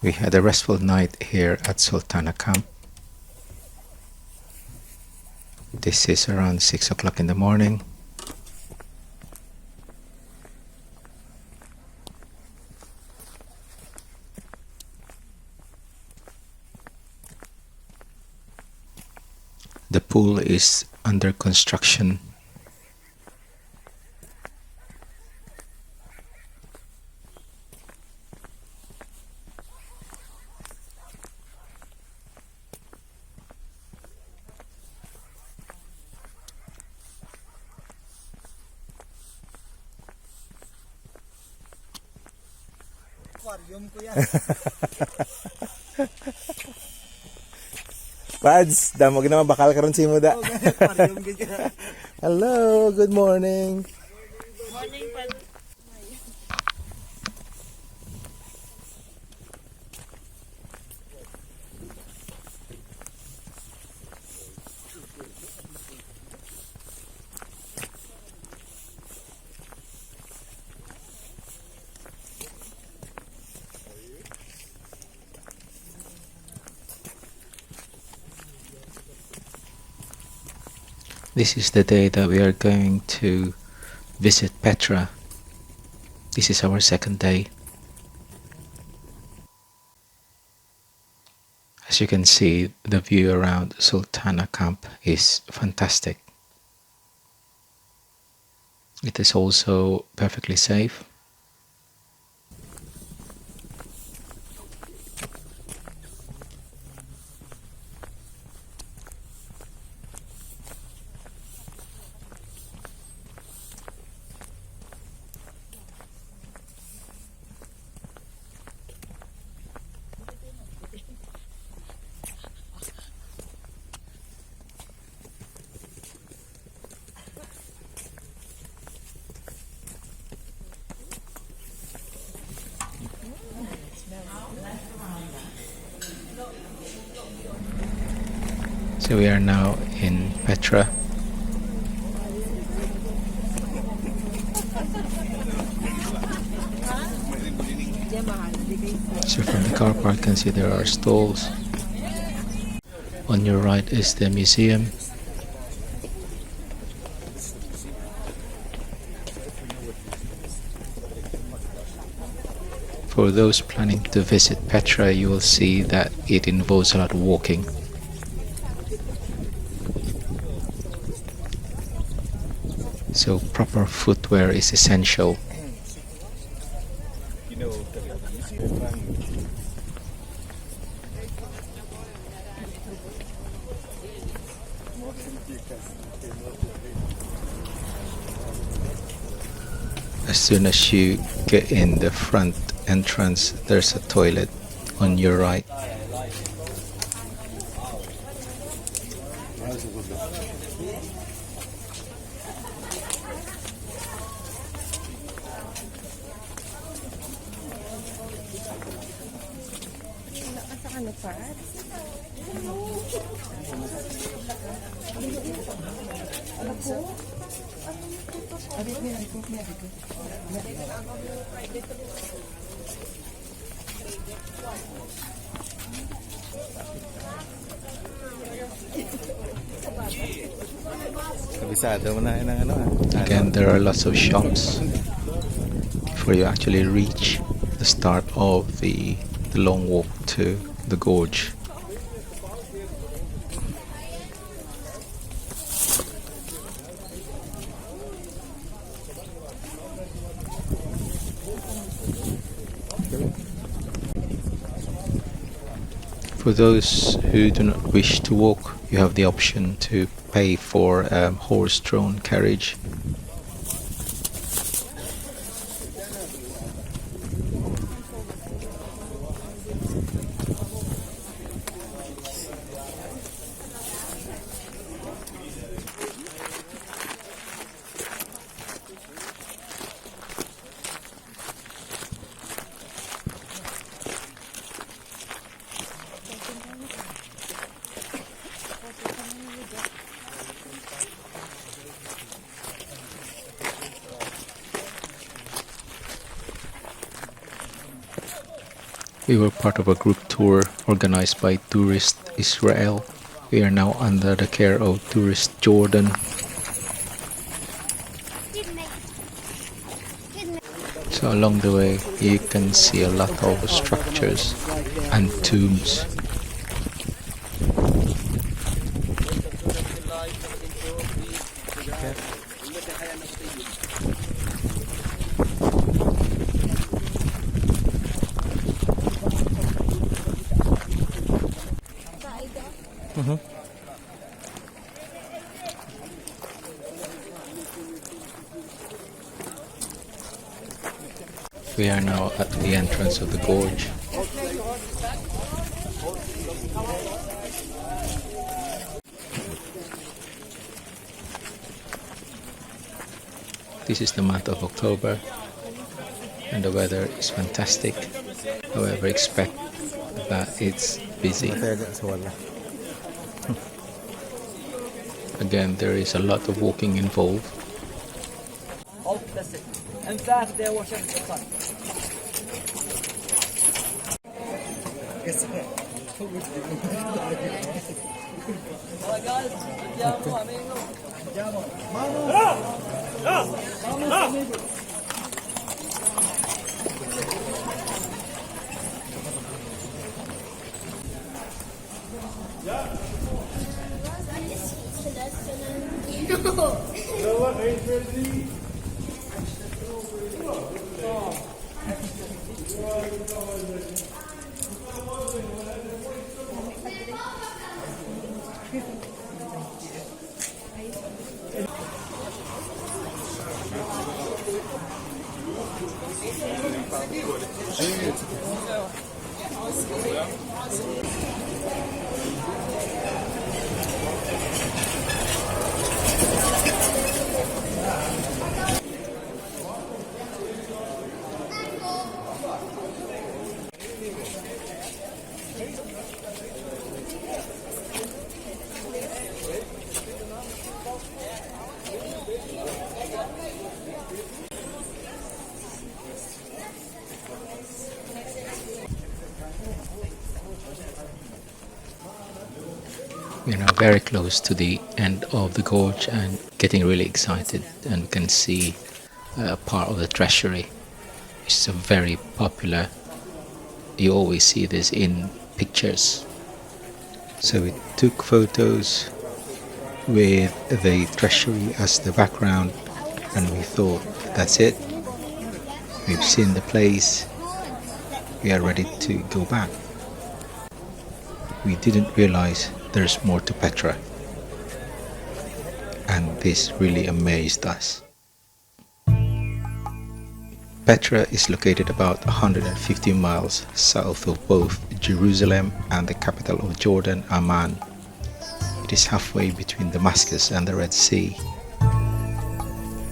We had a restful night here at Sultan camp. This is around 6 o'clock in the morning. The pool is under construction. Pads, damo ginawa bakal karon si mo da. Hello, good morning. Morning, Pad. This is the day that we are going to visit Petra. This is our second day. As you can see, the view around Sultana camp is fantastic. It is also perfectly safe. So we are now in Petra. So from the car park you can see there are stalls. On your right is the museum. For those planning to visit Petra, you will see that it involves a lot of walking. So proper footwear is essential. As soon as you get in the front entrance, there's a toilet on your right. Again, there are lots of shops before you actually reach the start of the long walk to the gorge. For those who do not wish to walk, you have the option to pay for a horse-drawn carriage. We were part of a group tour organized by Tourist Israel. We are now under the care of Tourist Jordan. So along the way you can see a lot of structures and tombs. We are now at the entrance of the gorge. This is the month of October and the weather is fantastic. However, expect that it's busy. Again, there is a lot of walking involved. In fact, there was a sun. We are now very close to the end of the gorge and getting really excited, and can see a part of the Treasury. It's a very popular, you always see this in pictures. So we took photos with the Treasury as the background and we thought, that's it, we've seen the place, we are ready to go back. We didn't realize there's more to Petra, and this really amazed us. Petra is located about 150 miles south of both Jerusalem and the capital of Jordan, Amman. It is halfway between Damascus and the Red Sea.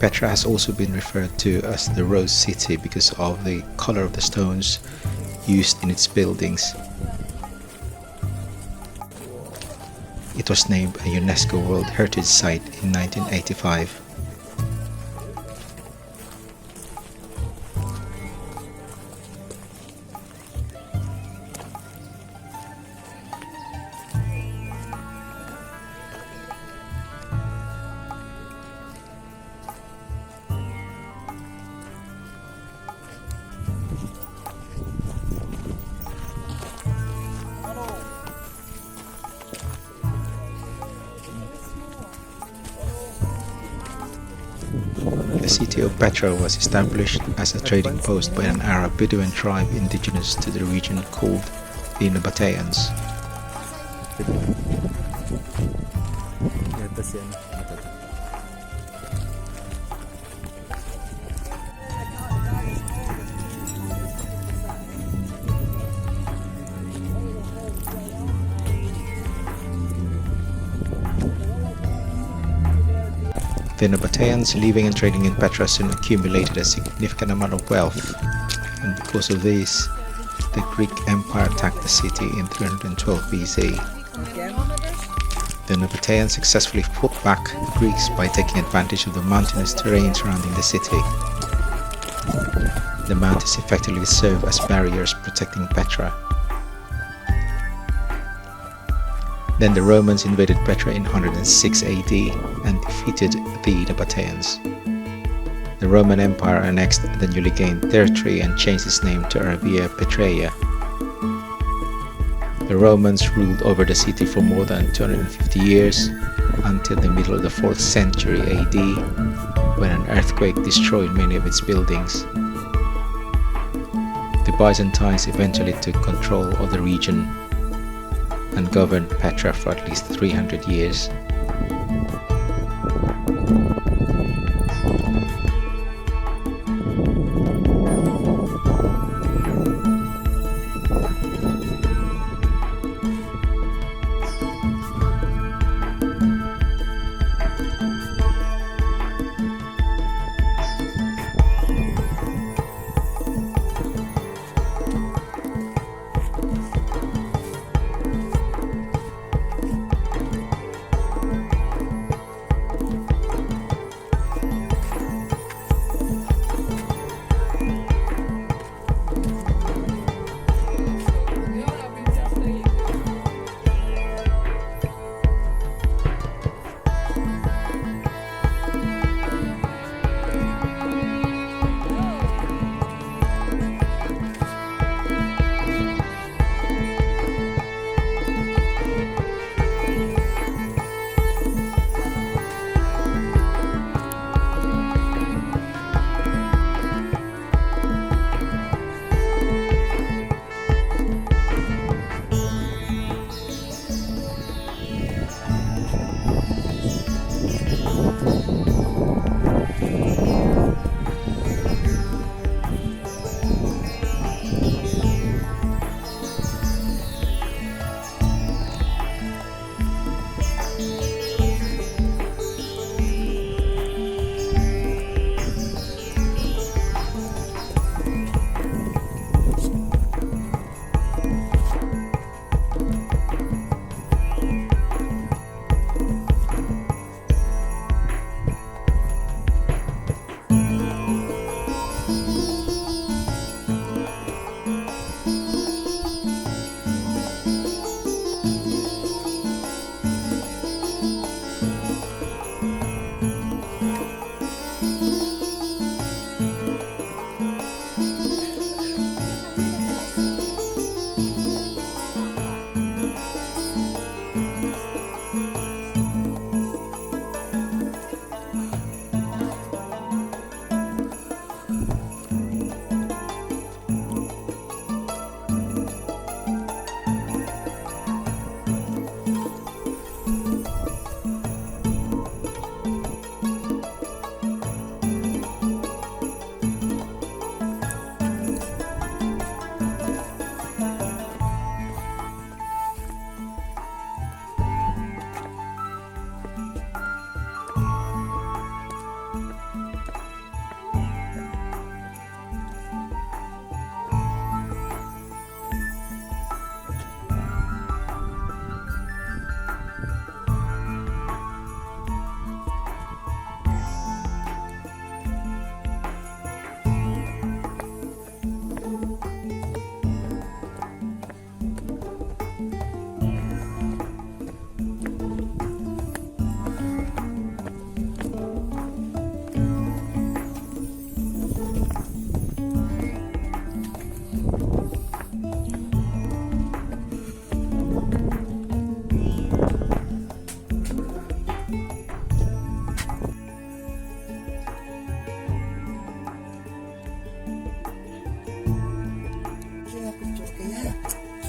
Petra has also been referred to as the Rose City because of the color of the stones used in its buildings. It was named a UNESCO World Heritage Site in 1985. The city of Petra was established as a trading post by an Arab Bedouin tribe indigenous to the region called the Nabateans. The Nabateans living and trading in Petra soon accumulated a significant amount of wealth, and because of this, the Greek Empire attacked the city in 312 BC. The Nabateans successfully fought back the Greeks by taking advantage of the mountainous terrain surrounding the city. The mountains effectively serve as barriers protecting Petra. Then the Romans invaded Petra in 106 AD and defeated the Nabateans. The Roman Empire annexed the newly gained territory and changed its name to Arabia Petraea. The Romans ruled over the city for more than 250 years, until the middle of the 4th century AD, when an earthquake destroyed many of its buildings. The Byzantines eventually took control of the region and governed Petra for at least 300 years.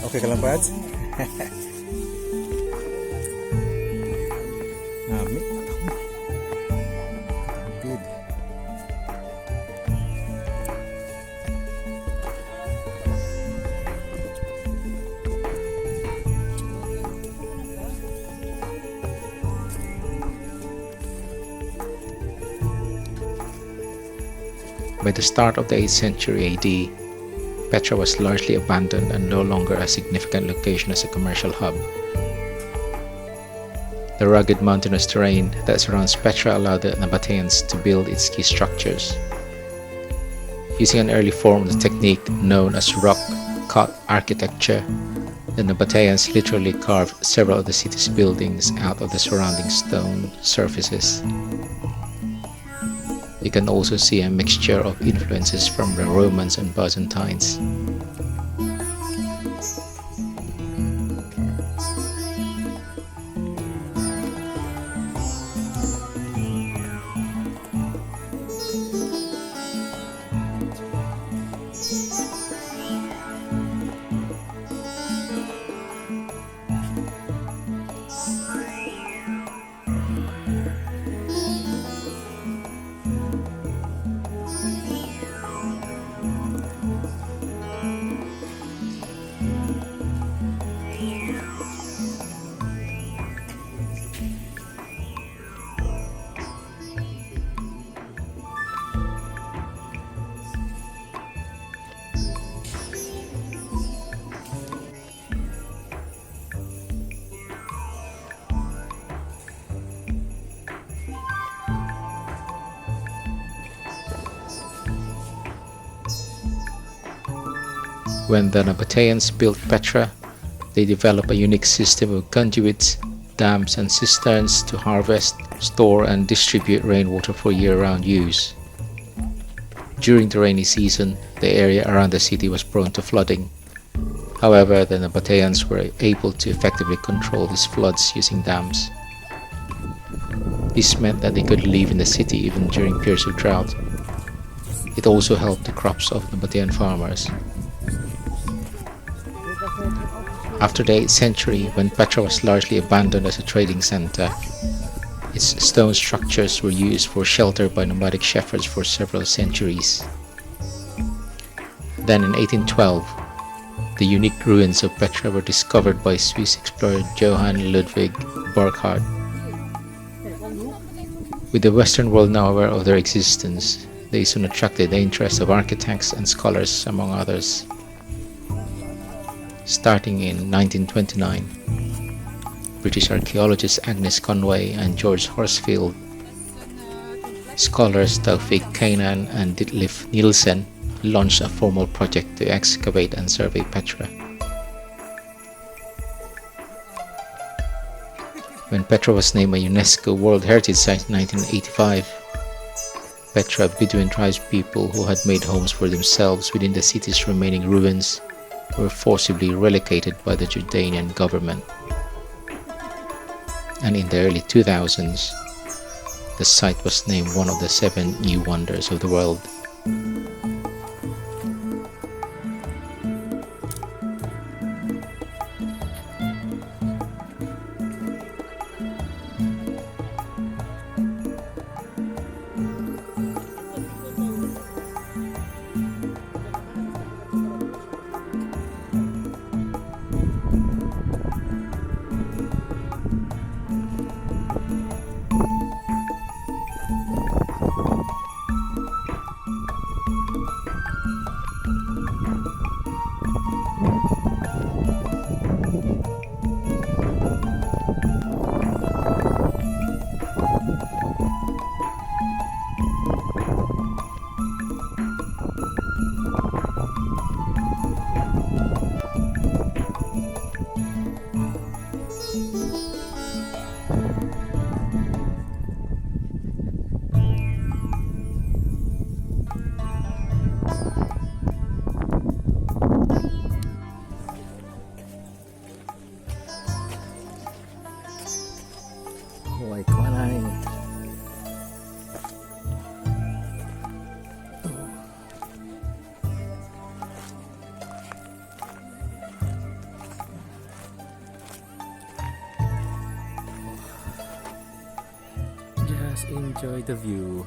Okay ka lang, Pads? Nami. Good. By the start of the 8th century AD, Petra was largely abandoned and no longer a significant location as a commercial hub. The rugged mountainous terrain that surrounds Petra allowed the Nabateans to build its key structures. Using an early form of the technique known as rock-cut architecture, the Nabateans literally carved several of the city's buildings out of the surrounding stone surfaces. You can also see a mixture of influences from the Romans and Byzantines. When the Nabateans built Petra, they developed a unique system of conduits, dams and cisterns to harvest, store and distribute rainwater for year-round use. During the rainy season, the area around the city was prone to flooding. However, the Nabateans were able to effectively control these floods using dams. This meant that they could live in the city even during periods of drought. It also helped the crops of Nabatean farmers. After the 8th century, when Petra was largely abandoned as a trading center, its stone structures were used for shelter by nomadic shepherds for several centuries. Then in 1812, the unique ruins of Petra were discovered by Swiss explorer Johann Ludwig Burckhardt. With the Western world now aware of their existence, they soon attracted the interest of architects and scholars, among others. Starting in 1929, British archaeologists Agnes Conway and George Horsfield, scholars Taufik Kainan and Ditlev Nielsen launched a formal project to excavate and survey Petra. When Petra was named a UNESCO World Heritage Site in 1985, Petra Bedouin tribespeople who had made homes for themselves within the city's remaining ruins were forcibly relocated by the Jordanian government. And in the early 2000s, the site was named one of the 7 new wonders of the world. Just enjoy the view.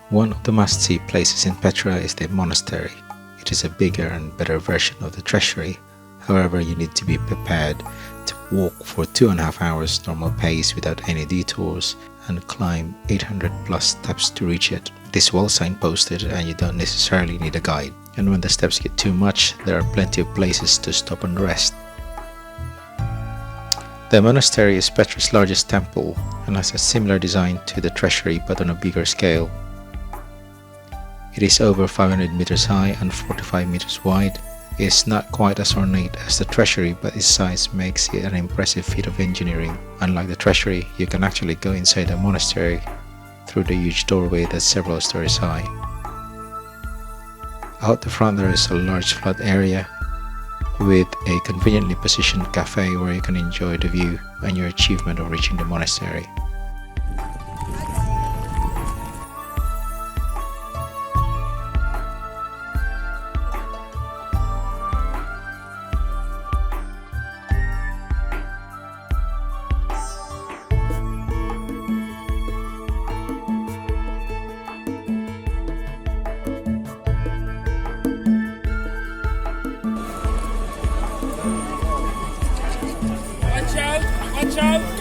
One of the must-see places in Petra is the Monastery. It is a bigger and better version of the Treasury. However, you need to be prepared to walk for 2.5 hours normal pace without any detours and climb 800 plus steps to reach it. It is well signposted and you don't necessarily need a guide. and when the steps get too much, there are plenty of places to stop and rest. The monastery is Petra's largest temple and has a similar design to the Treasury but on a bigger scale. It is over 500 meters high and 45 meters wide. It is not quite as ornate as the Treasury, but its size makes it an impressive feat of engineering. Unlike the Treasury, you can actually go inside the monastery through the huge doorway that's several stories high. Out the front there is a large flat area with a conveniently positioned cafe where you can enjoy the view and your achievement of reaching the monastery. Watch out! Watch out!